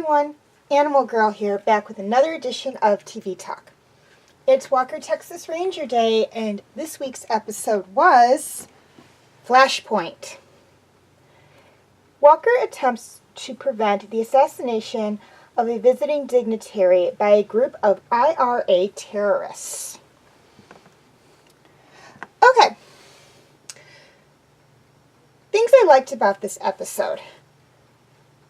everyone, Animal Girl here, back with another edition of TV Talk. It's Walker, Texas Ranger Day, and this week's episode was Flashpoint. Walker attempts to prevent the assassination of a visiting dignitary by a group of IRA terrorists. Okay. Things I liked about this episode.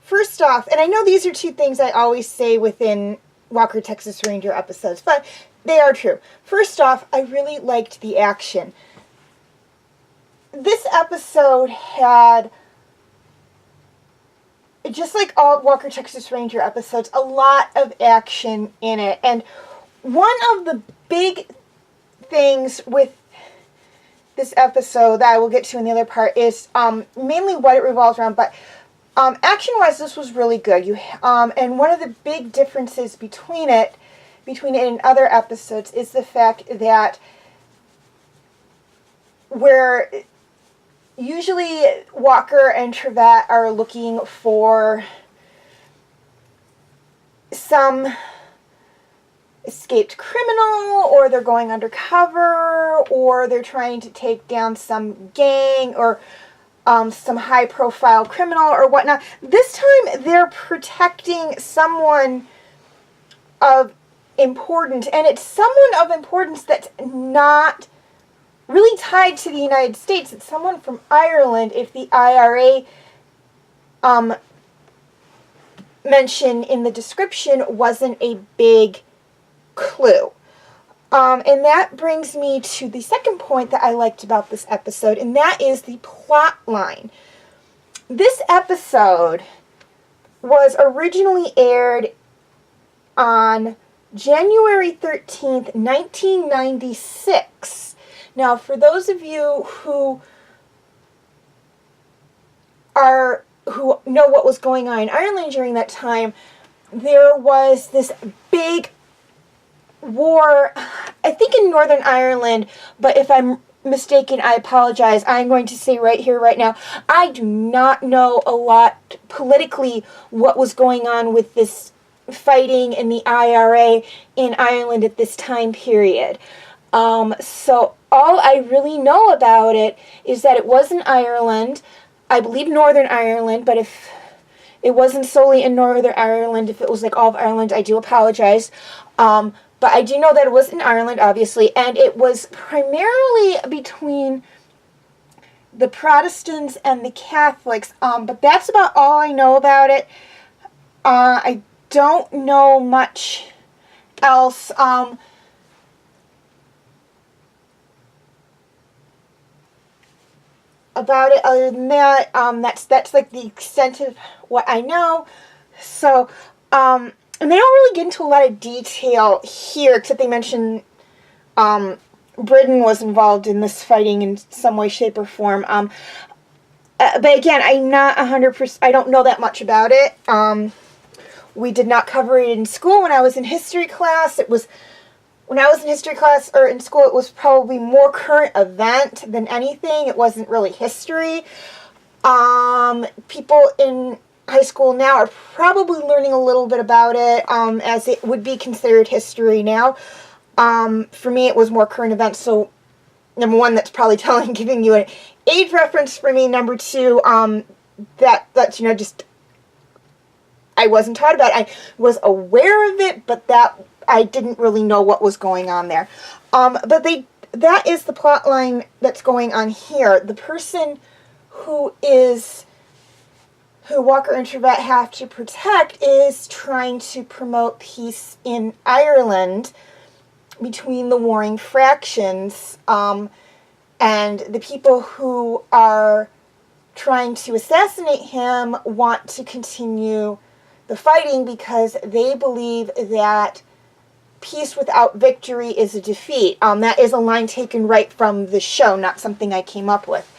First off, and I know these are two things I always say within Walker, Texas Ranger episodes, but they are true. First off, I really liked the action. This episode had, just like all Walker, Texas Ranger episodes, a lot of action in it. And one of the big things with this episode that I will get to in the other part is mainly what it revolves around, but action-wise, this was really good. And one of the big differences between it and other episodes is the fact that where usually Walker and Trevette are looking for some escaped criminal, or they're going undercover, or they're trying to take down some gang, or some high-profile criminal or whatnot. This time, they're protecting someone of importance, and it's someone of importance that's not really tied to the United States. It's someone from Ireland, if the IRA mention in the description wasn't a big clue. And that brings me to the second point that I liked about this episode, and that is the plot line. This episode was originally aired on January 13th, 1996. Now, for those of you who know what was going on in Ireland during that time, there was this big war, I think in Northern Ireland, but if I'm mistaken, I apologize. I'm going to say right here, right now, I do not know a lot politically what was going on with this fighting in the IRA in Ireland at this time period. So all I really know about it is that it was in Ireland, I believe Northern Ireland, but if it wasn't solely in Northern Ireland, if it was like all of Ireland, I do apologize. But I do know that it was in Ireland, obviously, and it was primarily between the Protestants and the Catholics. But that's about all I know about it. I don't know much else. About it other than that. That's like the extent of what I know. So, and they don't really get into a lot of detail here, except they mention Britain was involved in this fighting in some way, shape, or form. But again, I'm not 100%, I don't know that much about it. We did not cover it in school when I was in history class. When I was in history class, or in school, it was probably more current event than anything. It wasn't really history. People in high school now are probably learning a little bit about it, as it would be considered history now. For me, it was more current events, so number one, that's probably giving you an age reference for me. Number two, that's, just, I wasn't taught about it. I was aware of it, but that, I didn't really know what was going on there. But that is the plot line that's going on here. The person who Walker and Trevette have to protect is trying to promote peace in Ireland between the warring fractions, and the people who are trying to assassinate him want to continue the fighting because they believe that peace without victory is a defeat. That is a line taken right from the show, not something I came up with.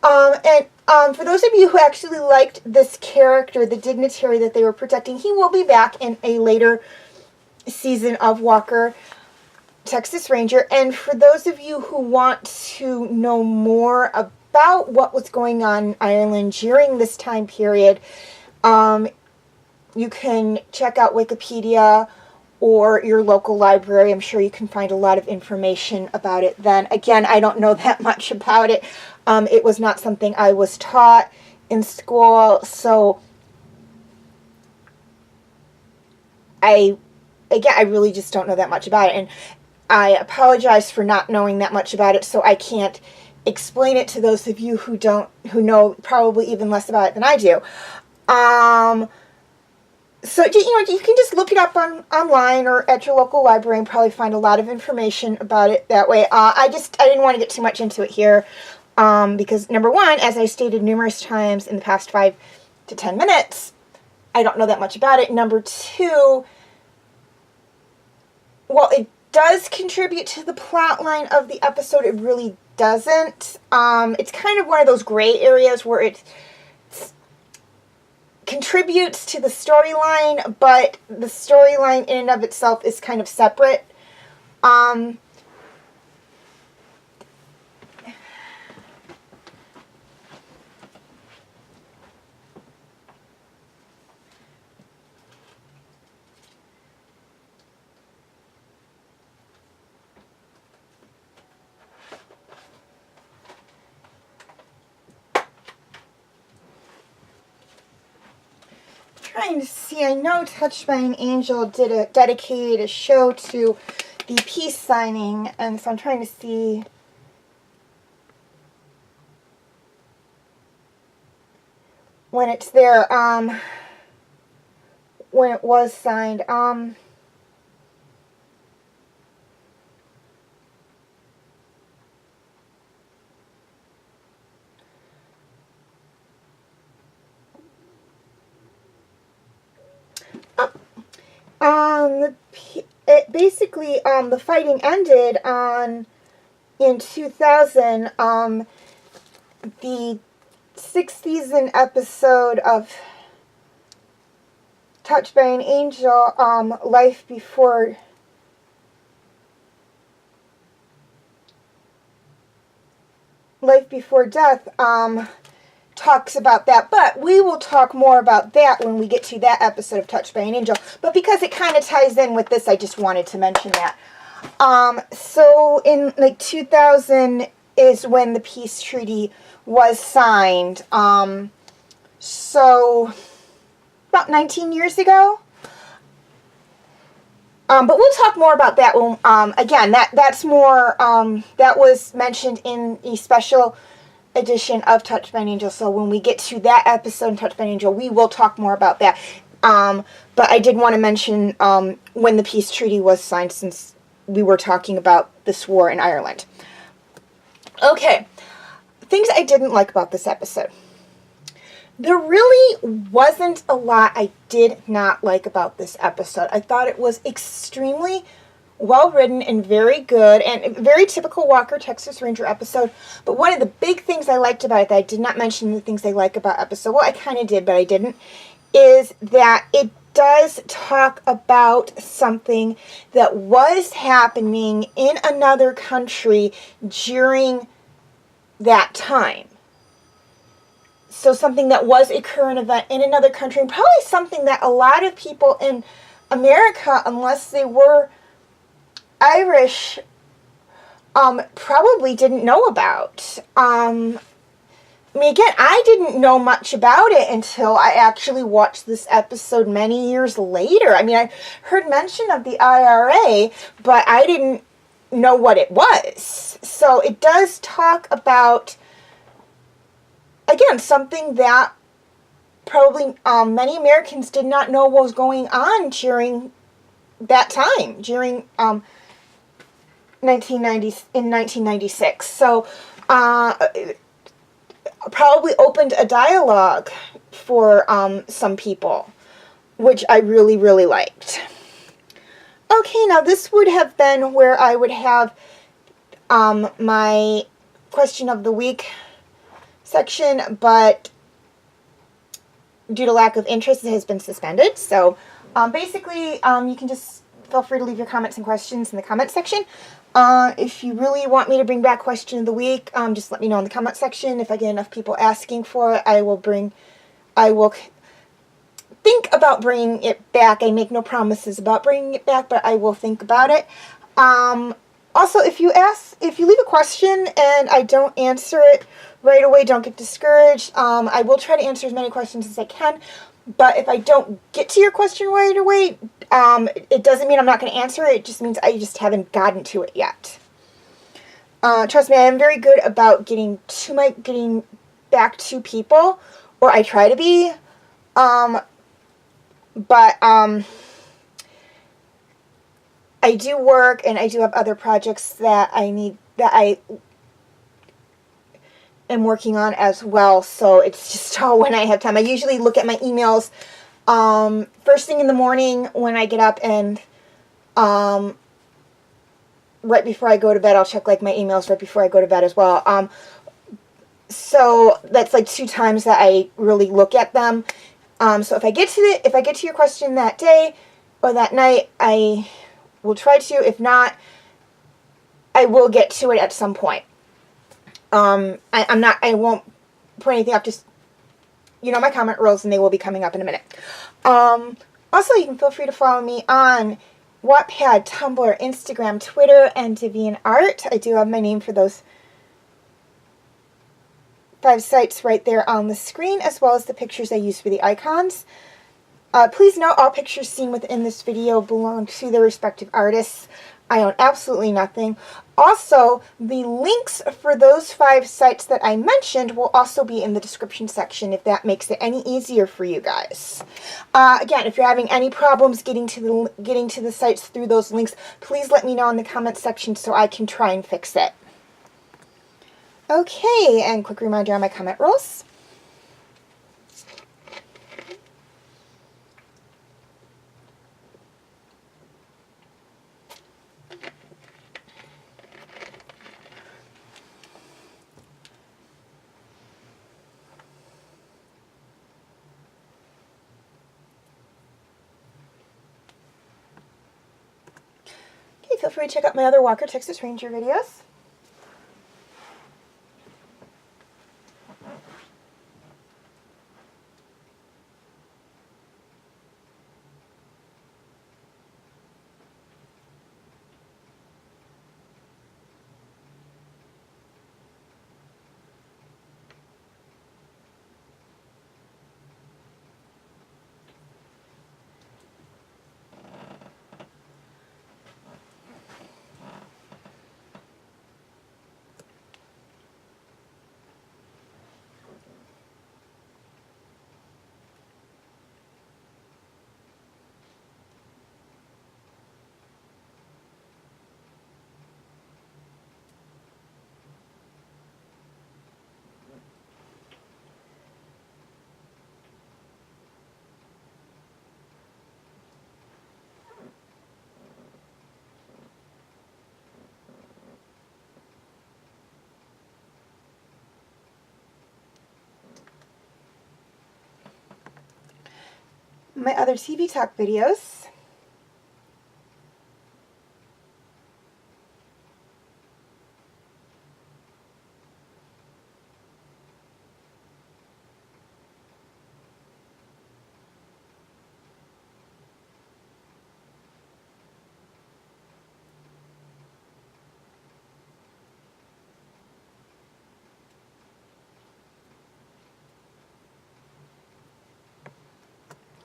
For those of you who actually liked this character, the dignitary that they were protecting, he will be back in a later season of Walker, Texas Ranger. And for those of you who want to know more about what was going on in Ireland during this time period, You can check out Wikipedia or your local library. I'm sure you can find a lot of information about it then. Again, I don't know that much about it. It was not something I was taught in school, so I really just don't know that much about it, and I apologize for not knowing that much about it, so I can't explain it to those of you who know probably even less about it than I do. So, you can just look it up online or at your local library and probably find a lot of information about it that way. I didn't want to get too much into it here, because number one, as I stated numerous times in the past 5 to 10 minutes, I don't know that much about it. Number two, while it does contribute to the plot line of the episode, it really doesn't. It's kind of one of those gray areas where it contributes to the storyline, but the storyline in and of itself is kind of separate. Trying to see, I know Touched by an Angel dedicated a show to the peace signing, and so I'm trying to see when it's there, when it was signed. The fighting ended in 2000. The 6th season episode of Touched by an Angel, Life Before Death, talks about that, but we will talk more about that when we get to that episode of Touched by an Angel. But because it kind of ties in with this, I just wanted to mention that. So in 2000 is when the peace treaty was signed. So about 19 years ago. But we'll talk more about that when, again, that's more, that was mentioned in a special edition of Touched by an Angel. So when we get to that episode, Touched by an Angel, we will talk more about that. But I did want to mention when the peace treaty was signed, since we were talking about this war in Ireland. Okay, things I didn't like about this episode. There really wasn't a lot I did not like about this episode. I thought it was extremely well written and very good, and very typical Walker, Texas Ranger episode. But one of the big things I liked about it that I did not mention the things I like about episode, well, I kind of did, but I didn't, is that it does talk about something that was happening in another country during that time. So something that was a current event in another country, and probably something that a lot of people in America, unless they were Irish, probably didn't know about. I mean, again, I didn't know much about it until I actually watched this episode many years later. I mean, I heard mention of the IRA, but I didn't know what it was. So it does talk about, again, something that probably many Americans did not know what was going on during that time, during 1996. So probably opened a dialogue for some people, which I really, really liked. Okay, now this would have been where I would have my question of the week section, but due to lack of interest, it has been suspended. So basically, you can just feel free to leave your comments and questions in the comment section. If you really want me to bring back question of the week, just let me know in the comment section. If I get enough people asking for it, I will think about bringing it back. I make no promises about bringing it back, but I will think about it. Also, if you leave a question and I don't answer it right away, don't get discouraged. I will try to answer as many questions as I can, but if I don't get to your question right away, it doesn't mean I'm not going to answer it. It just means I just haven't gotten to it yet. Trust me, I am very good about getting back to people, or I try to be. But I do work, and I do have other projects that I am working on as well, so it's just all when I have time. I usually look at my emails first thing in the morning when I get up, and right before I go to bed. I'll check like my emails right before I go to bed as well. So that's like 2 times that I really look at them. So if I get to your question that day or that night, I will try to. If not, I will get to it at some point. I won't put anything up, just, my comment rolls, and they will be coming up in a minute. Also, you can feel free to follow me on Wattpad, Tumblr, Instagram, Twitter, and DeviantArt. I do have my name for those 5 sites right there on the screen, as well as the pictures I use for the icons. Please note all pictures seen within this video belong to their respective artists. I own absolutely nothing. Also, the links for those 5 sites that I mentioned will also be in the description section, if that makes it any easier for you guys. Again, if you're having any problems getting to the sites through those links, please let me know in the comments section so I can try and fix it. Okay, and quick reminder on my comment rules. Okay, feel free to check out my other Walker, Texas Ranger videos. My other TV talk videos.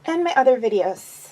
And my other videos.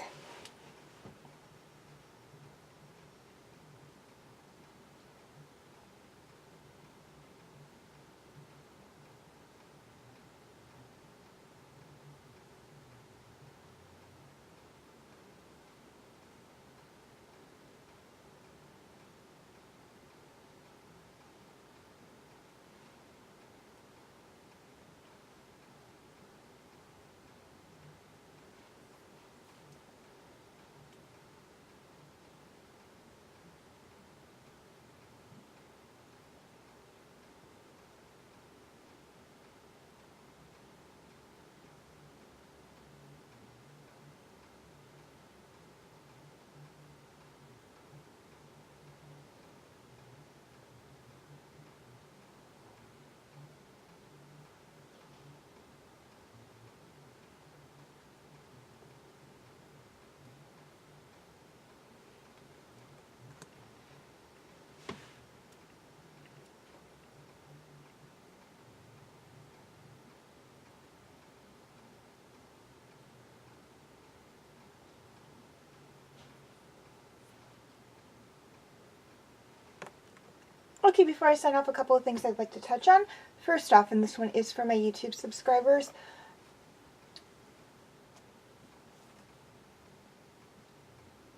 Okay, before I sign off, a couple of things I'd like to touch on. First off, and this one is for my YouTube subscribers,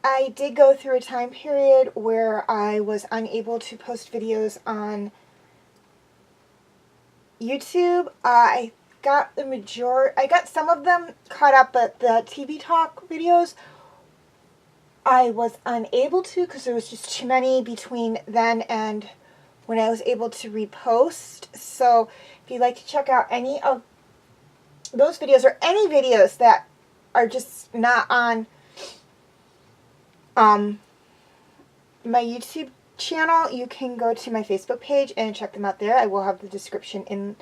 I did go through a time period where I was unable to post videos on YouTube. I got some of them caught up, but the TV talk videos I was unable to because there was just too many between then and when I was able to repost. So if you'd like to check out any of those videos or any videos that are just not on my YouTube channel, you can go to my Facebook page and check them out there. I will have the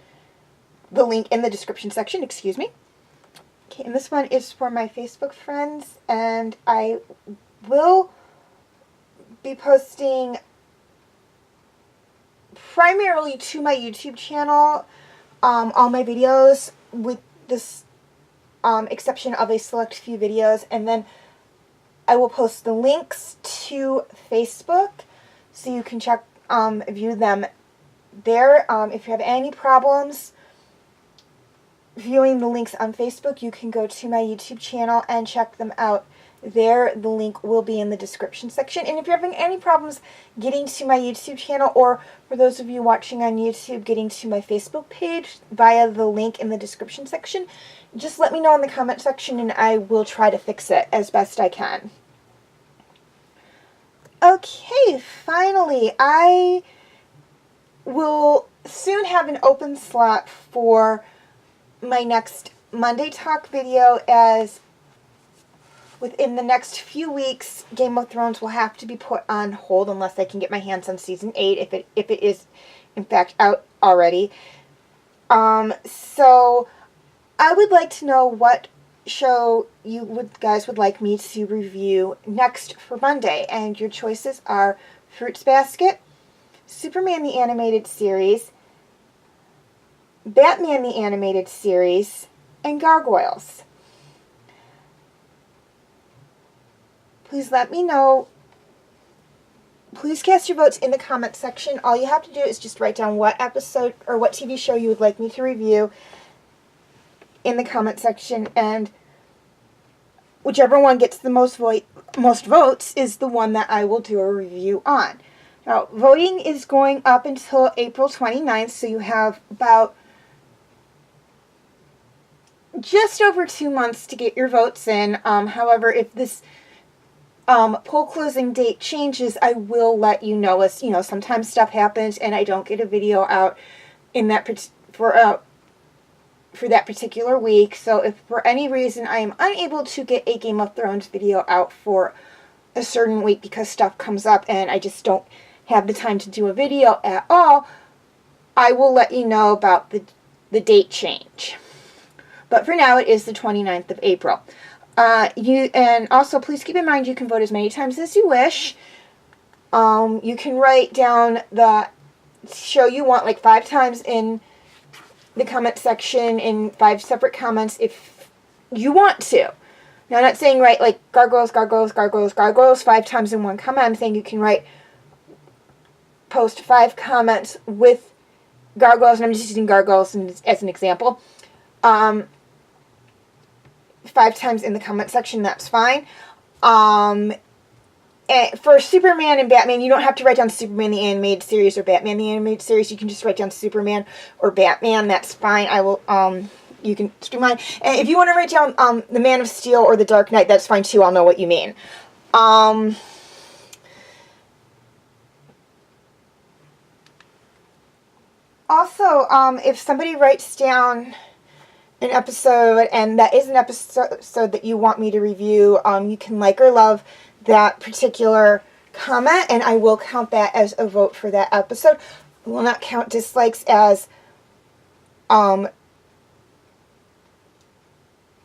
link in the description section, excuse me. Okay, and this one is for my Facebook friends, and I will be posting primarily to my YouTube channel all my videos, with this exception of a select few videos, and then I will post the links to Facebook so you can check, view them there. If you have any problems viewing the links on Facebook, you can go to my YouTube channel and check them out there. The link will be in the description section. And if you're having any problems getting to my YouTube channel, or for those of you watching on YouTube, getting to my Facebook page via the link in the description section, just let me know in the comment section and I will try to fix it as best I can. Okay, finally, I will soon have an open slot for my next Monday Talk video, as within the next few weeks, Game of Thrones will have to be put on hold unless I can get my hands on Season 8, if it is, in fact, out already. So, I would like to know what show you guys would like me to review next for Monday, and your choices are Fruits Basket, Superman the Animated Series, Batman the Animated Series, and Gargoyles. Please let me know. Please cast your votes in the comment section. All you have to do is just write down what episode or what TV show you would like me to review in the comment section, and whichever one gets the most votes is the one that I will do a review on. Now, voting is going up until April 29th, so you have about just over 2 months to get your votes in. However, if this poll closing date changes, I will let you know. As you know, sometimes stuff happens and I don't get a video out in that for that particular week. So if for any reason I am unable to get a Game of Thrones video out for a certain week because stuff comes up and I just don't have the time to do a video at all, I will let you know about the date change. But for now, it is the 29th of April. And also, please keep in mind you can vote as many times as you wish. You can write down the show you want like 5 times in the comment section in 5 separate comments if you want to. Now, I'm not saying write like gargoyles, gargoyles, gargoyles, gargoyles 5 times in one comment. I'm saying you can post 5 comments with gargoyles, and I'm just using gargoyles as an example. 5 times in the comment section, that's fine. For Superman and Batman, you don't have to write down Superman the Animated Series or Batman the Animated Series. You can just write down Superman or Batman. That's fine. I will, you can streamline. And if you want to write down the Man of Steel or the Dark Knight, that's fine too. I'll know what you mean. Also, if somebody writes down an episode and that is an episode that you want me to review, you can like or love that particular comment, and I will count that as a vote for that episode. I will not count dislikes as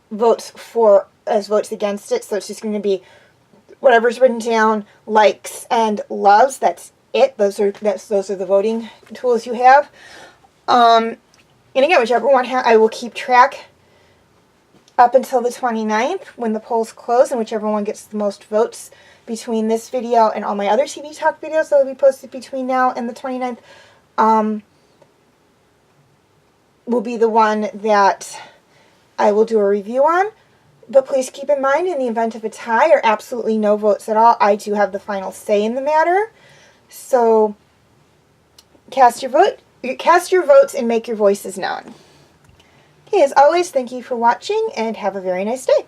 votes against it, so it's just going to be whatever's written down, likes and loves. That's it. Those are the voting tools you have. And again, whichever one I will keep track up until the 29th when the polls close, and whichever one gets the most votes between this video and all my other TV Talk videos that will be posted between now and the 29th will be the one that I will do a review on. But please keep in mind, in the event of a tie or absolutely no votes at all, I do have the final say in the matter. So cast your votes and make your voices known. Okay, as always, thank you for watching and have a very nice day.